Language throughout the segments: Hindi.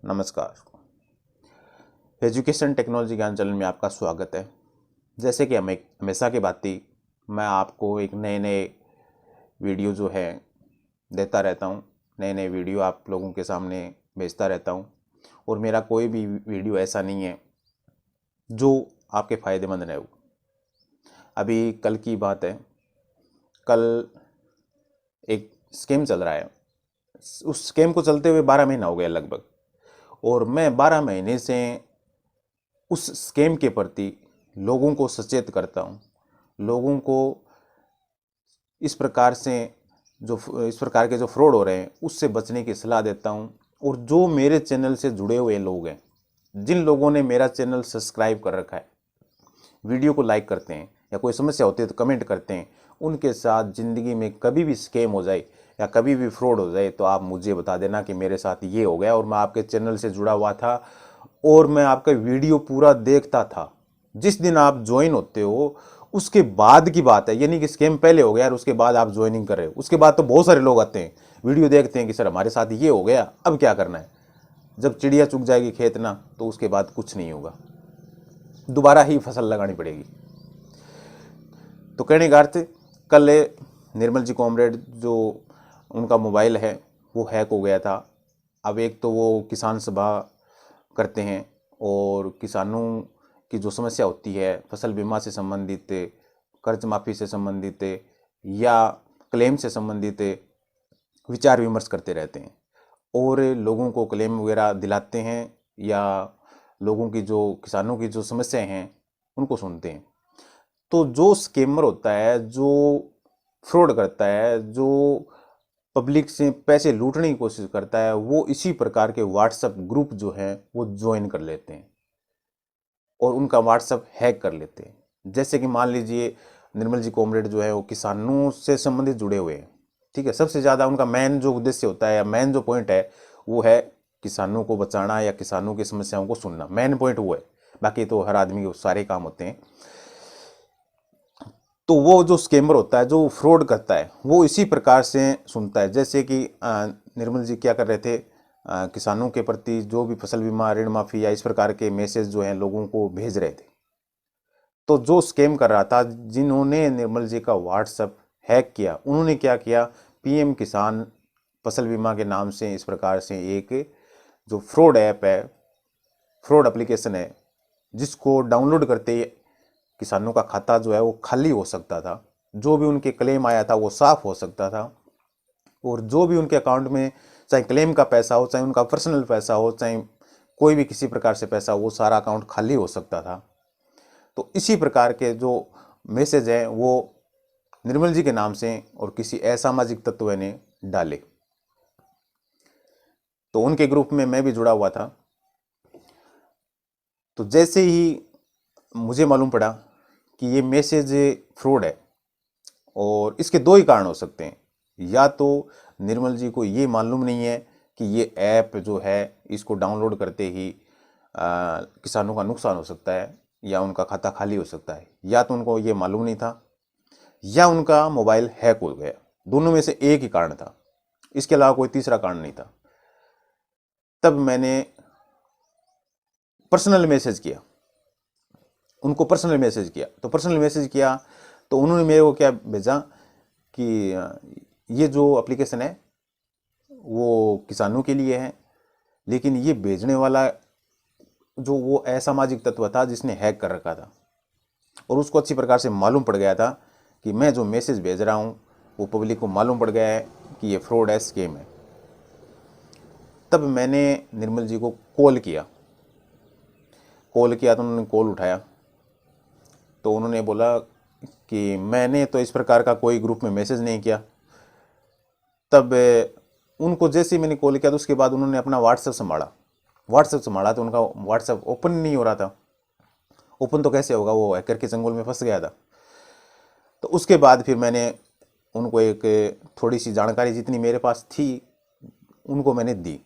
नमस्कार। एजुकेशन टेक्नोलॉजी ज्ञान चैनल में आपका स्वागत है। जैसे कि हमेशा की भांति मैं आपको एक नए नए वीडियो जो है देता रहता हूँ। नए नए वीडियो आप लोगों के सामने भेजता रहता हूँ और मेरा कोई भी वीडियो ऐसा नहीं है जो आपके फ़ायदेमंद न हो। अभी कल की बात है, कल एक स्कीम चल रहा है। उस स्कीम को चलते हुए 12 महीना हो गया लगभग, और मैं 12 महीने से उस स्कैम के प्रति लोगों को सचेत करता हूँ। लोगों को इस प्रकार के जो फ्रॉड हो रहे हैं उससे बचने की सलाह देता हूँ। और जो मेरे चैनल से जुड़े हुए लोग हैं, जिन लोगों ने मेरा चैनल सब्सक्राइब कर रखा है, वीडियो को लाइक करते हैं या कोई समस्या होती है तो कमेंट करते हैं, उनके साथ ज़िंदगी में कभी भी स्कैम हो जाए या कभी भी फ्रॉड हो जाए तो आप मुझे बता देना कि मेरे साथ ये हो गया और मैं आपके चैनल से जुड़ा हुआ था और मैं आपका वीडियो पूरा देखता था। जिस दिन आप ज्वाइन होते हो उसके बाद की बात है, यानी कि स्कैम पहले हो गया और उसके बाद आप ज्वाइनिंग कर रहे हो। उसके बाद तो बहुत सारे लोग आते हैं, वीडियो देखते हैं कि सर हमारे साथ ये हो गया, अब क्या करना है। जब चिड़िया चुग जाएगी खेत ना, तो उसके बाद कुछ नहीं होगा, दोबारा ही फसल लगानी पड़ेगी। तो कहने का अर्थ, कल निर्मल जी कॉमरेड जो उनका मोबाइल है वो हैक हो गया था। अब एक तो वो किसान सभा करते हैं और किसानों की जो समस्या होती है फसल बीमा से संबंधित, कर्ज माफ़ी से संबंधित या क्लेम से संबंधित विचार विमर्श करते रहते हैं और लोगों को क्लेम वगैरह दिलाते हैं या लोगों की जो किसानों की जो समस्याएं हैं उनको सुनते हैं। तो जो स्कैमर होता है, जो फ्रॉड करता है, जो पब्लिक से पैसे लूटने की कोशिश करता है, वो इसी प्रकार के व्हाट्सएप ग्रुप जो हैं वो ज्वाइन कर लेते हैं और उनका व्हाट्सएप हैक कर लेते हैं। जैसे कि मान लीजिए निर्मल जी कॉमरेड जो है वो किसानों से संबंधित जुड़े हुए हैं, ठीक है। सबसे ज़्यादा उनका मेन जो उद्देश्य होता है या मेन जो पॉइंट है वो है किसानों को बचाना या किसानों की समस्याओं को सुनना। मेन पॉइंट वो है, बाकी तो हर आदमी के सारे काम होते हैं। तो वो जो स्कैमर होता है, जो फ्रॉड करता है, वो इसी प्रकार से सुनता है। जैसे कि निर्मल जी क्या कर रहे थे, किसानों के प्रति जो भी फसल बीमा, ऋण माफ़ी या इस प्रकार के मैसेज जो हैं लोगों को भेज रहे थे। तो जो स्कैम कर रहा था, जिन्होंने निर्मल जी का व्हाट्सएप हैक किया, उन्होंने क्या किया, पीएम किसान फसल बीमा के नाम से इस प्रकार से एक जो फ्रॉड ऐप है, फ्रॉड एप्लीकेशन है, जिसको डाउनलोड करते ही किसानों का खाता जो है वो खाली हो सकता था, जो भी उनके क्लेम आया था वो साफ हो सकता था, और जो भी उनके अकाउंट में चाहे क्लेम का पैसा हो, चाहे उनका पर्सनल पैसा हो, चाहे कोई भी किसी प्रकार से पैसा हो, वो सारा अकाउंट खाली हो सकता था। तो इसी प्रकार के जो मैसेज हैं वो निर्मल जी के नाम से और किसी असामाजिक तत्व ने डाले। तो उनके ग्रुप में मैं भी जुड़ा हुआ था। तो जैसे ही मुझे मालूम पड़ा कि ये मैसेज फ्रॉड है, और इसके दो ही कारण हो सकते हैं। या तो निर्मल जी को ये मालूम नहीं है कि ये ऐप जो है इसको डाउनलोड करते ही किसानों का नुकसान हो सकता है या उनका खाता खाली हो सकता है, या तो उनको ये मालूम नहीं था या उनका मोबाइल हैक हो गया। दोनों में से एक ही कारण था, इसके अलावा कोई तीसरा कारण नहीं था। तब मैंने पर्सनल मैसेज किया, उनको पर्सनल मैसेज किया। तो पर्सनल मैसेज किया तो उन्होंने मेरे को क्या भेजा कि ये जो एप्लीकेशन है वो किसानों के लिए है, लेकिन ये भेजने वाला जो वो असामाजिक तत्व था जिसने हैक कर रखा था, और उसको अच्छी प्रकार से मालूम पड़ गया था कि मैं जो मैसेज भेज रहा हूँ वो पब्लिक को मालूम पड़ गया है कि ये फ्रॉड है, स्कैम है। तब मैंने निर्मल जी को कॉल किया तो उन्होंने कॉल उठाया। तो उन्होंने बोला कि मैंने तो इस प्रकार का कोई ग्रुप में मैसेज नहीं किया। तब उनको जैसे ही मैंने कॉल किया तो उसके बाद उन्होंने अपना व्हाट्सएप संभाला तो उनका व्हाट्सएप ओपन नहीं हो रहा था। ओपन तो कैसे होगा, वो हैकर के चंगुल में फंस गया था। तो उसके बाद फिर मैंने उनको एक थोड़ी सी जानकारी जितनी मेरे पास थी उनको मैंने दी,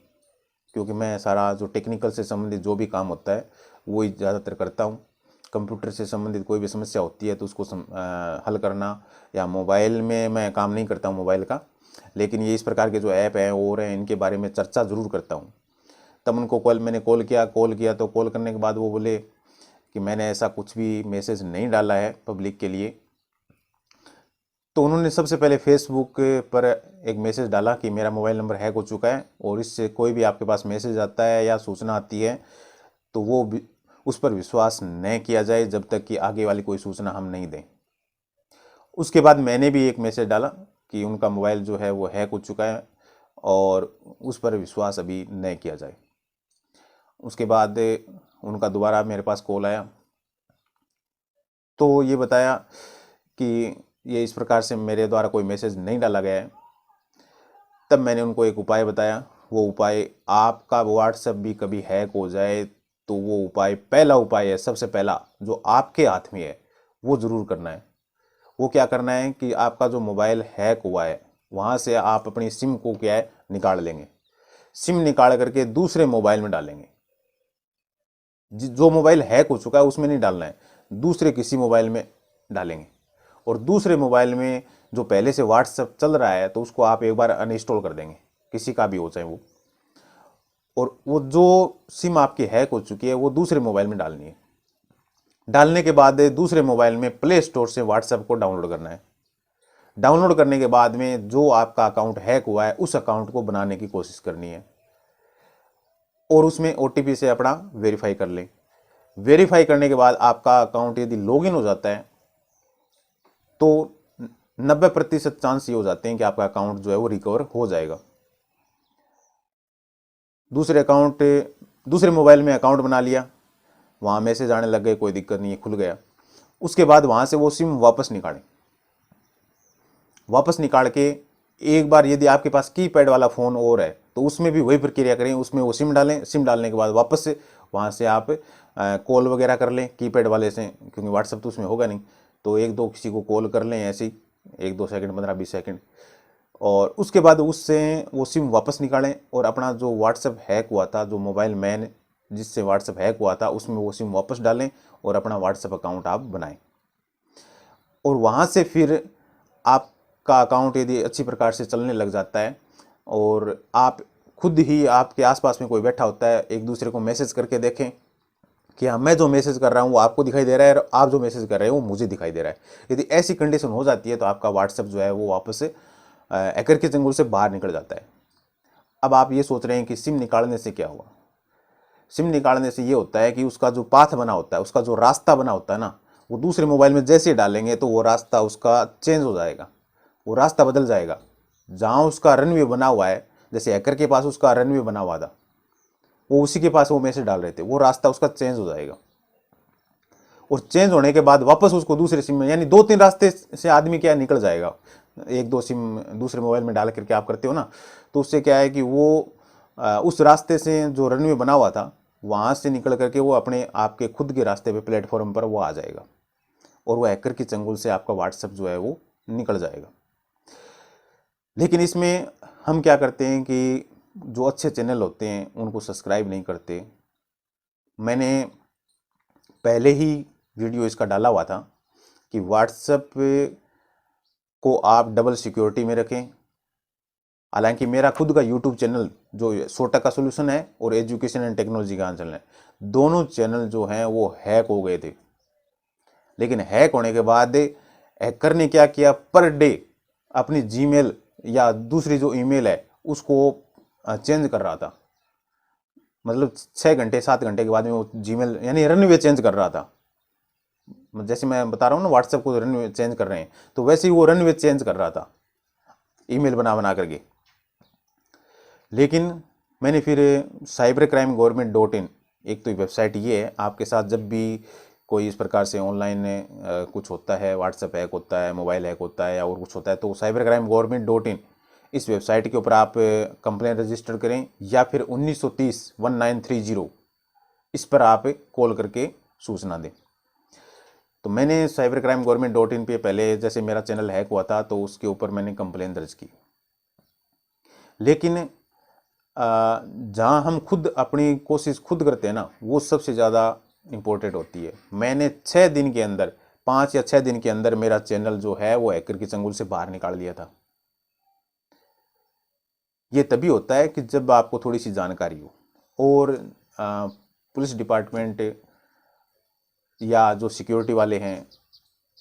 क्योंकि मैं सारा जो टेक्निकल से संबंधित जो भी काम होता है वो ही ज़्यादातर करता हूँ। कंप्यूटर से संबंधित कोई भी समस्या होती है तो उसको हल करना, या मोबाइल में मैं काम नहीं करता हूँ मोबाइल का, लेकिन ये इस प्रकार के जो ऐप हैं और हैं इनके बारे में चर्चा ज़रूर करता हूँ। तब उनको मैंने कॉल किया तो कॉल करने के बाद वो बोले कि मैंने ऐसा कुछ भी मैसेज नहीं डाला है पब्लिक के लिए। तो उन्होंने सबसे पहले फेसबुक पर एक मैसेज डाला कि मेरा मोबाइल नंबर हैक हो चुका है और इससे कोई भी आपके पास मैसेज आता है या सूचना आती है तो वो उस पर विश्वास नहीं किया जाए जब तक कि आगे वाली कोई सूचना हम नहीं दें। उसके बाद मैंने भी एक मैसेज डाला कि उनका मोबाइल जो है वो हैक हो चुका है और उस पर विश्वास अभी नहीं किया जाए। उसके बाद उनका दोबारा मेरे पास कॉल आया तो ये बताया कि ये इस प्रकार से मेरे द्वारा कोई मैसेज नहीं डाला गया है। तब मैंने उनको एक उपाय बताया। वो उपाय, आपका व्हाट्सएप भी कभी हैक हो जाए तो वो उपाय, पहला उपाय है, सबसे पहला जो आपके हाथ में है वो ज़रूर करना है। वो क्या करना है कि आपका जो मोबाइल हैक हुआ है वहाँ से आप अपनी सिम को क्या है निकाल लेंगे। सिम निकाल करके दूसरे मोबाइल में डालेंगे। जो मोबाइल हैक हो चुका है उसमें नहीं डालना है, दूसरे किसी मोबाइल में डालेंगे। और दूसरे मोबाइल में जो पहले से व्हाट्सएप चल रहा है तो उसको आप एक बार अनइंस्टॉल कर देंगे, किसी का भी हो चाहे वो। और वो जो सिम आपकी हैक हो चुकी है वो दूसरे मोबाइल में डालनी है। डालने के बाद दूसरे मोबाइल में प्ले स्टोर से व्हाट्सएप को डाउनलोड करना है। डाउनलोड करने के बाद में जो आपका अकाउंट हैक हुआ है उस अकाउंट को बनाने की कोशिश करनी है और उसमें OTP से अपना वेरीफाई कर लें। वेरीफाई करने के बाद आपका अकाउंट यदि लॉगिन हो जाता है तो 90% चांस ये हो जाते हैं कि आपका अकाउंट जो है वो रिकवर हो जाएगा। दूसरे मोबाइल में अकाउंट बना लिया, वहाँ मैसेज आने लग गए, कोई दिक्कत नहीं है, खुल गया। उसके बाद वहाँ से वो सिम वापस निकालें। वापस निकाल के एक बार यदि आपके पास कीपैड वाला फ़ोन और है तो उसमें भी वही प्रक्रिया करें। उसमें वो सिम डालें। सिम डालने के बाद वापस से वहाँ से आप कॉल वगैरह कर लें कीपैड वाले से, क्योंकि व्हाट्सएप तो उसमें होगा नहीं। तो एक दो किसी को कॉल कर लें ऐसे ही, 1-2 सेकंड, 15-20 सेकंड। और उसके बाद उससे वो सिम वापस निकालें और अपना जो व्हाट्सएप हैक हुआ था, जो मोबाइल मैन जिससे व्हाट्सएप हैक हुआ था, उसमें वो सिम वापस डालें और अपना व्हाट्सएप अकाउंट आप बनाएं। और वहाँ से फिर आपका अकाउंट यदि अच्छी प्रकार से चलने लग जाता है और आप खुद ही, आपके आसपास में कोई बैठा होता है, एक दूसरे को मैसेज करके देखें कि हाँ, मैं जो मैसेज कर रहा हूँ वो आपको दिखाई दे रहा है और आप जो मैसेज कर रहे हो वो मुझे दिखाई दे रहा है। यदि ऐसी कंडीशन हो जाती है तो आपका व्हाट्सएप जो है वो वापस से हैकर के चंगुल से बाहर निकल जाता है। अब आप ये सोच रहे हैं कि सिम निकालने से क्या हुआ। सिम निकालने से ये होता है कि उसका जो पाथ बना होता है, उसका जो रास्ता बना होता है ना, वो दूसरे मोबाइल में जैसे ही डालेंगे तो वो रास्ता उसका चेंज हो जाएगा, वो रास्ता बदल जाएगा। जहाँ उसका रनवे बना हुआ है, जैसे हैकर के पास उसका रनवे बना हुआ था, वो उसी के पास वो मैसेज डाल रहे थे, वो रास्ता उसका चेंज हो जाएगा। और चेंज होने के बाद वापस उसको दूसरे सिम में, यानी 2-3 रास्ते से आदमी क्या निकल जाएगा। 1-2 सिम दूसरे मोबाइल में डाल करके आप करते हो ना, तो उससे क्या है कि वो उस रास्ते से जो रनवे बना हुआ था वहाँ से निकल करके वो अपने आपके खुद के रास्ते पे, प्लेटफॉर्म पर वो आ जाएगा और वो हैकर की चंगुल से आपका व्हाट्सएप जो है वो निकल जाएगा। लेकिन इसमें हम क्या करते हैं कि जो अच्छे चैनल होते हैं उनको सब्सक्राइब नहीं करते। मैंने पहले ही वीडियो इसका डाला हुआ था कि व्हाट्सएप को आप डबल सिक्योरिटी में रखें। हालांकि मेरा खुद का यूट्यूब चैनल जो 100 का सोल्यूशन है और एजुकेशन एंड टेक्नोलॉजी का चैनल है, दोनों चैनल जो हैं वो हैक हो गए थे। लेकिन हैक होने के बाद हैकर ने क्या किया, पर डे अपनी जीमेल या दूसरी जो ईमेल है उसको चेंज कर रहा था। मतलब 6 घंटे 7 घंटे के बाद में वो जीमेल यानी रनवे चेंज कर रहा था। जैसे मैं बता रहा हूँ ना, व्हाट्सएप को रनवे चेंज कर रहे हैं, तो वैसे ही वो रनवे चेंज कर रहा था ईमेल बना बना करके। लेकिन मैंने फिर cybercrime-government.in, एक तो वेबसाइट ये है, आपके साथ जब भी कोई इस प्रकार से ऑनलाइन कुछ होता है, व्हाट्सएप हैक होता है, मोबाइल हैक होता है या और कुछ होता है, तो cybercrime-government.in इस वेबसाइट के ऊपर आप कंप्लेन रजिस्टर करें या फिर 1930 इस पर आप कॉल करके सूचना दें। तो मैंने cybercrime-government.in पे पहले, जैसे मेरा चैनल हैक हुआ था तो उसके ऊपर मैंने कंप्लेन दर्ज की। लेकिन जहाँ हम खुद अपनी कोशिश खुद करते हैं ना, वो सबसे ज़्यादा इम्पोर्टेंट होती है। मैंने 6 दिन के अंदर, 5 या 6 दिन के अंदर मेरा चैनल जो है वो हैकर की चंगुल से बाहर निकाल दिया था। ये तभी होता है कि जब आपको थोड़ी सी जानकारी हो। और पुलिस डिपार्टमेंट या जो सिक्योरिटी वाले हैं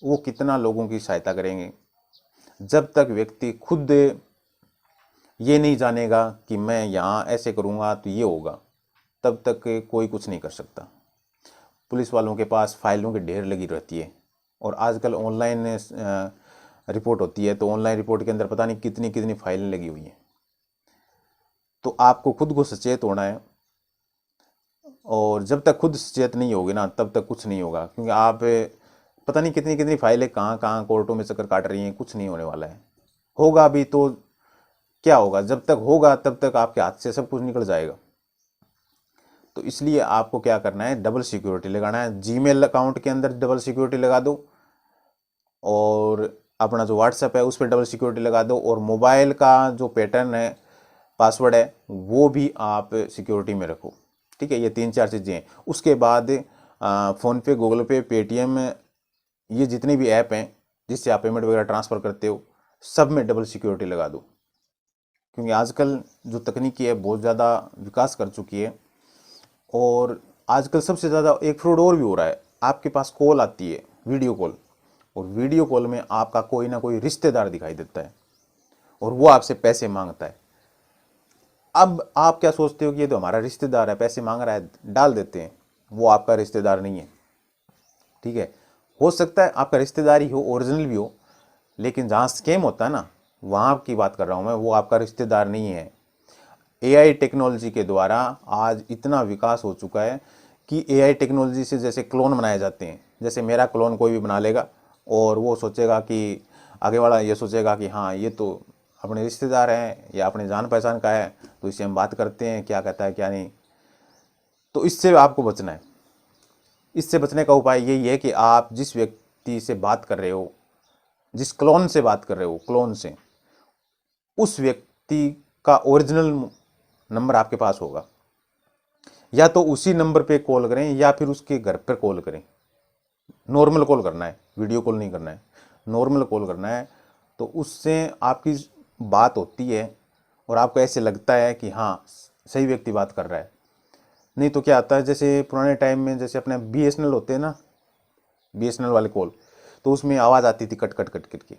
वो कितना लोगों की सहायता करेंगे। जब तक व्यक्ति खुद ये नहीं जानेगा कि मैं यहाँ ऐसे करूँगा तो ये होगा, तब तक कोई कुछ नहीं कर सकता। पुलिस वालों के पास फाइलों की ढेर लगी रहती है, और आजकल ऑनलाइन रिपोर्ट होती है, तो ऑनलाइन रिपोर्ट के अंदर पता नहीं कितनी कितनी फाइलें लगी हुई हैं। तो आपको खुद को सचेत होना है, और जब तक खुद सचेत नहीं होगे ना तब तक कुछ नहीं होगा, क्योंकि आप पता नहीं कितनी कितनी फाइलें कहाँ कहाँ कोर्टों में चक्कर काट रही हैं, कुछ नहीं होने वाला है। होगा भी तो क्या होगा, जब तक होगा तब तक आपके हाथ से सब कुछ निकल जाएगा। तो इसलिए आपको क्या करना है, डबल सिक्योरिटी लगाना है। जीमेल अकाउंट के अंदर डबल सिक्योरिटी लगा दो, और अपना जो व्हाट्सएप है उस पर डबल सिक्योरिटी लगा दो, और मोबाइल का जो पैटर्न है, पासवर्ड है, वो भी आप सिक्योरिटी में रखो। ठीक है, ये 3-4 चीज़ें हैं। उसके बाद फ़ोनपे, गूगल पे, पेटीएम, ये जितने भी ऐप हैं जिससे आप पेमेंट वगैरह ट्रांसफ़र करते हो, सब में डबल सिक्योरिटी लगा दो। क्योंकि आजकल जो तकनीकी है बहुत ज़्यादा विकास कर चुकी है, और आजकल सबसे ज़्यादा एक फ्रॉड और भी हो रहा है। आपके पास कॉल आती है, वीडियो कॉल, और वीडियो कॉल में आपका कोई ना कोई रिश्तेदार दिखाई देता है, और वो आपसे पैसे मांगता है। अब आप क्या सोचते हो कि ये तो हमारा रिश्तेदार है, पैसे मांग रहा है, डाल देते हैं। वो आपका रिश्तेदार नहीं है। ठीक है, हो सकता है आपका रिश्तेदार ही हो, ओरिजिनल भी हो, लेकिन जहाँ स्कैम होता है ना, वहाँ की बात कर रहा हूँ मैं, वो आपका रिश्तेदार नहीं है। एआई टेक्नोलॉजी के द्वारा आज इतना विकास हो चुका है कि एआई टेक्नोलॉजी से जैसे क्लोन बनाए जाते हैं, जैसे मेरा क्लोन कोई भी बना लेगा, और वो सोचेगा कि आगे वाला ये सोचेगा कि हाँ ये तो अपने रिश्तेदार हैं या अपने जान पहचान का है, तो इससे हम बात करते हैं, क्या कहता है क्या नहीं। तो इससे आपको बचना है। इससे बचने का उपाय यही है कि आप जिस व्यक्ति से बात कर रहे हो, जिस क्लोन से बात कर रहे हो, क्लोन से, उस व्यक्ति का ओरिजिनल नंबर आपके पास होगा। या तो उसी नंबर पे कॉल करें, या फिर उसके घर पर कॉल करें। नॉर्मल कॉल करना है, वीडियो कॉल नहीं करना है, नॉर्मल कॉल करना है। तो उससे आपकी बात होती है, और आपको ऐसे लगता है कि हाँ सही व्यक्ति बात कर रहा है। नहीं तो क्या आता है, जैसे पुराने टाइम में जैसे अपने बीएसएनएल होते हैं ना, बीएसएनएल वाले कॉल, तो उसमें आवाज़ आती थी कट कट कट कट की।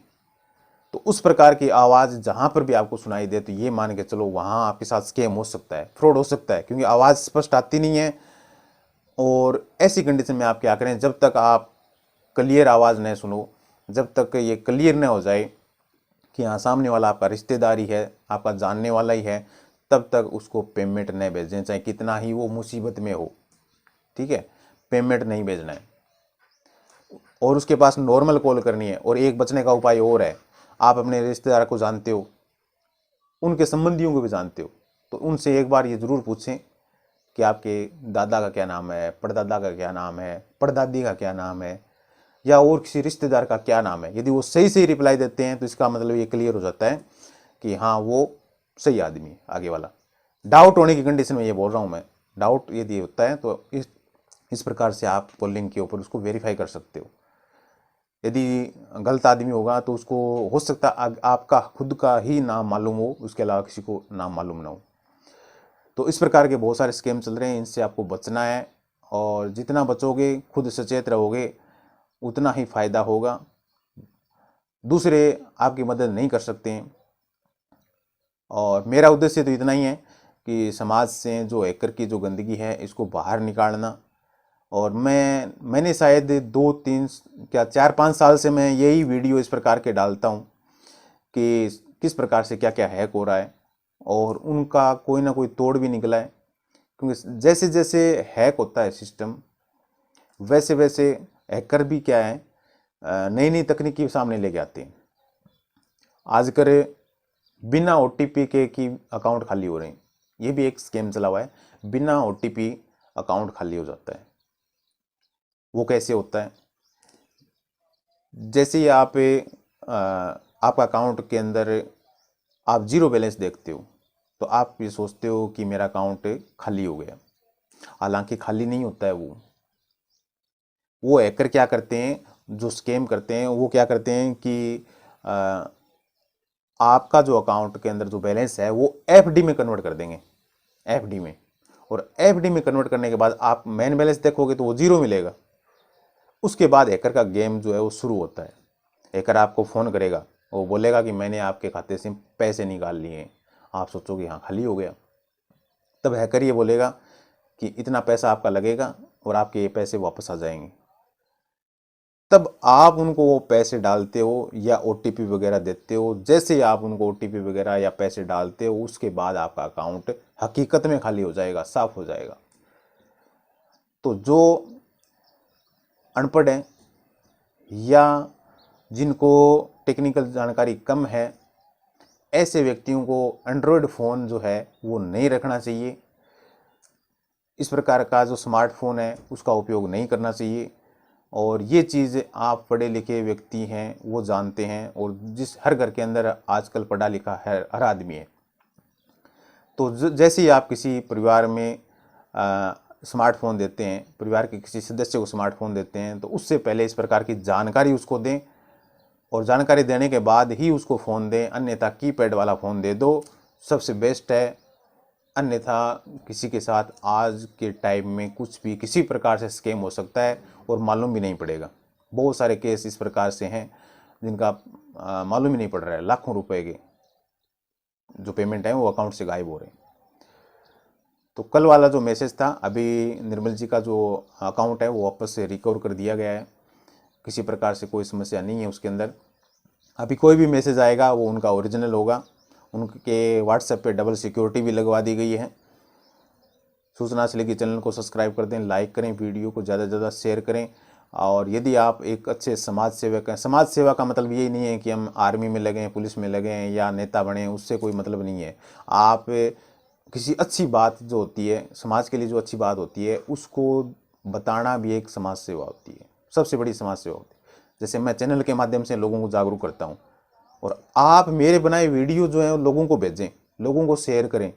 तो उस प्रकार की आवाज़ जहाँ पर भी आपको सुनाई दे, तो ये मान के चलो वहाँ आपके साथ स्कैम हो सकता है, फ्रॉड हो सकता है, क्योंकि आवाज़ स्पष्ट आती नहीं है। और ऐसी कंडीशन में आप क्या करें, जब तक आप क्लियर आवाज़ नहीं सुनो, जब तक ये क्लियर न हो जाए कि हाँ सामने वाला आपका रिश्तेदार ही है, आपका जानने वाला ही है, तब तक उसको पेमेंट नहीं भेजें, चाहे कितना ही वो मुसीबत में हो। ठीक है, पेमेंट नहीं भेजना है, और उसके पास नॉर्मल कॉल करनी है। और एक बचने का उपाय और है, आप अपने रिश्तेदार को जानते हो, उनके संबंधियों को भी जानते हो, तो उनसे एक बार ये ज़रूर पूछें कि आपके दादा का क्या नाम है, परदादा का क्या नाम है, परदादी का क्या नाम है, या और किसी रिश्तेदार का क्या नाम है। यदि वो सही सही रिप्लाई देते हैं तो इसका मतलब ये क्लियर हो जाता है कि हाँ वो सही आदमी है आगे वाला। डाउट होने की कंडीशन में ये बोल रहा हूँ मैं, डाउट यदि होता है तो इस प्रकार से आप कॉलिंग के ऊपर उसको वेरीफाई कर सकते हो। यदि गलत आदमी होगा तो उसको हो सकता है आपका खुद का ही नाम मालूम हो, उसके अलावा किसी को नाम मालूम ना हो। तो इस प्रकार के बहुत सारे स्कैम चल रहे हैं, इनसे आपको बचना है, और जितना बचोगे, खुद सचेत रहोगे, उतना ही फायदा होगा। दूसरे आपकी मदद नहीं कर सकते हैं। और मेरा उद्देश्य तो इतना ही है कि समाज से जो हैकर की जो गंदगी है इसको बाहर निकालना। और मैंने शायद 2-3 क्या 4-5 साल से मैं यही वीडियो इस प्रकार के डालता हूँ कि किस प्रकार से क्या क्या हैक हो रहा है, और उनका कोई ना कोई तोड़ भी निकला है। क्योंकि जैसे जैसे हैक होता है सिस्टम, वैसे वैसे हैकर भी क्या है, नई नई तकनीकी सामने लेके आते हैं। आजकल बिना ओटीपी के की अकाउंट खाली हो रहे हैं, ये भी एक स्कैम चला हुआ है। बिना ओटीपी अकाउंट खाली हो जाता है। वो कैसे होता है, जैसे ही आपका अकाउंट के अंदर आप जीरो बैलेंस देखते हो, तो आप ये सोचते हो कि मेरा अकाउंट खाली हो गया। हालांकि खाली नहीं होता है। वो हैकर क्या करते हैं, जो स्कैम करते हैं, वो क्या करते हैं कि आपका जो अकाउंट के अंदर जो बैलेंस है वो एफडी में कन्वर्ट कर देंगे, एफडी में। और एफडी में कन्वर्ट करने के बाद आप मेन बैलेंस देखोगे तो वो 0 मिलेगा। उसके बाद हैकर का गेम जो है वो शुरू होता है। हैकर आपको फ़ोन करेगा, वो बोलेगा कि मैंने आपके खाते से पैसे निकाल लिए हैं। आप सोचोगे हाँ खाली हो गया। तब हैकर ये बोलेगा कि इतना पैसा आपका लगेगा और आपके ये पैसे वापस आ जाएंगे। तब आप उनको वो पैसे डालते हो या ओटीपी वगैरह देते हो। जैसे ही आप उनको ओटीपी वगैरह या पैसे डालते हो, उसके बाद आपका अकाउंट हकीकत में खाली हो जाएगा, साफ हो जाएगा। तो जो अनपढ़ हैं या जिनको टेक्निकल जानकारी कम है, ऐसे व्यक्तियों को एंड्रॉयड फ़ोन जो है वो नहीं रखना चाहिए। इस प्रकार का जो स्मार्टफोन है उसका उपयोग नहीं करना चाहिए। और ये चीज़ आप पढ़े लिखे व्यक्ति हैं वो जानते हैं, और जिस हर घर के अंदर आजकल पढ़ा लिखा है हर आदमी है। तो जैसे ही आप किसी परिवार में स्मार्टफोन देते हैं, परिवार के किसी सदस्य को स्मार्टफोन देते हैं, तो उससे पहले इस प्रकार की जानकारी उसको दें, और जानकारी देने के बाद ही उसको फ़ोन दें। अन्यथा कीपैड वाला फ़ोन दे दो, सबसे बेस्ट है। अन्यथा किसी के साथ आज के टाइम में कुछ भी किसी प्रकार से स्कैम हो सकता है और मालूम भी नहीं पड़ेगा। बहुत सारे केस इस प्रकार से हैं जिनका मालूम ही नहीं पड़ रहा है। लाखों रुपए के जो पेमेंट है वो अकाउंट से गायब हो रहे हैं। तो कल वाला जो मैसेज था, अभी निर्मल जी का जो अकाउंट है वो वापस से रिकवर कर दिया गया है। किसी प्रकार से कोई समस्या नहीं है उसके अंदर। अभी कोई भी मैसेज आएगा वो उनका ओरिजिनल होगा। उनके व्हाट्सएप पे डबल सिक्योरिटी भी लगवा दी गई है। सूचना से लेकर चैनल को सब्सक्राइब कर दें, लाइक करें, वीडियो को ज़्यादा से ज़्यादा शेयर करें। और यदि आप एक अच्छे समाज सेवक हैं, समाज सेवा का मतलब यही नहीं है कि हम आर्मी में लगें, पुलिस में लगें या नेता बने, उससे कोई मतलब नहीं है। आप किसी अच्छी बात जो होती है समाज के लिए, जो अच्छी बात होती है उसको बताना भी एक समाज सेवा होती है, सबसे बड़ी समाज सेवा होती है। जैसे मैं चैनल के माध्यम से लोगों को जागरूक करता हूँ, और आप मेरे बनाए वीडियो जो है लोगों को भेजें, लोगों को शेयर करें।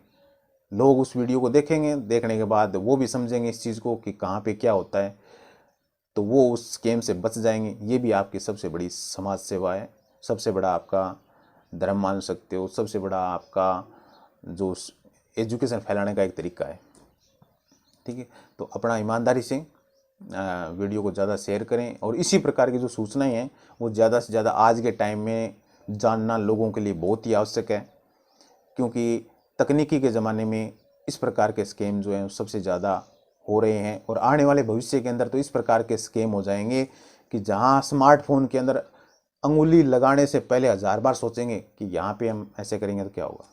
लोग उस वीडियो को देखेंगे, देखने के बाद वो भी समझेंगे इस चीज़ को कि कहाँ पे क्या होता है, तो वो उस स्कैम से बच जाएंगे। ये भी आपकी सबसे बड़ी समाज सेवा है, सबसे बड़ा आपका धर्म मान सकते हो, सबसे बड़ा आपका जो एजुकेशन फैलाने का एक तरीका है। ठीक है, तो अपना ईमानदारी से वीडियो को ज़्यादा शेयर करें, और इसी प्रकार की जो सूचनाएं हैं वो ज़्यादा से ज़्यादा आज के टाइम में जानना लोगों के लिए बहुत ही आवश्यक है। क्योंकि तकनीकी के ज़माने में इस प्रकार के स्कैम जो हैं सबसे ज़्यादा हो रहे हैं, और आने वाले भविष्य के अंदर तो इस प्रकार के स्कैम हो जाएंगे कि जहां स्मार्टफोन के अंदर अंगुली लगाने से पहले 1000 बार सोचेंगे कि यहाँ पे हम ऐसे करेंगे तो क्या होगा।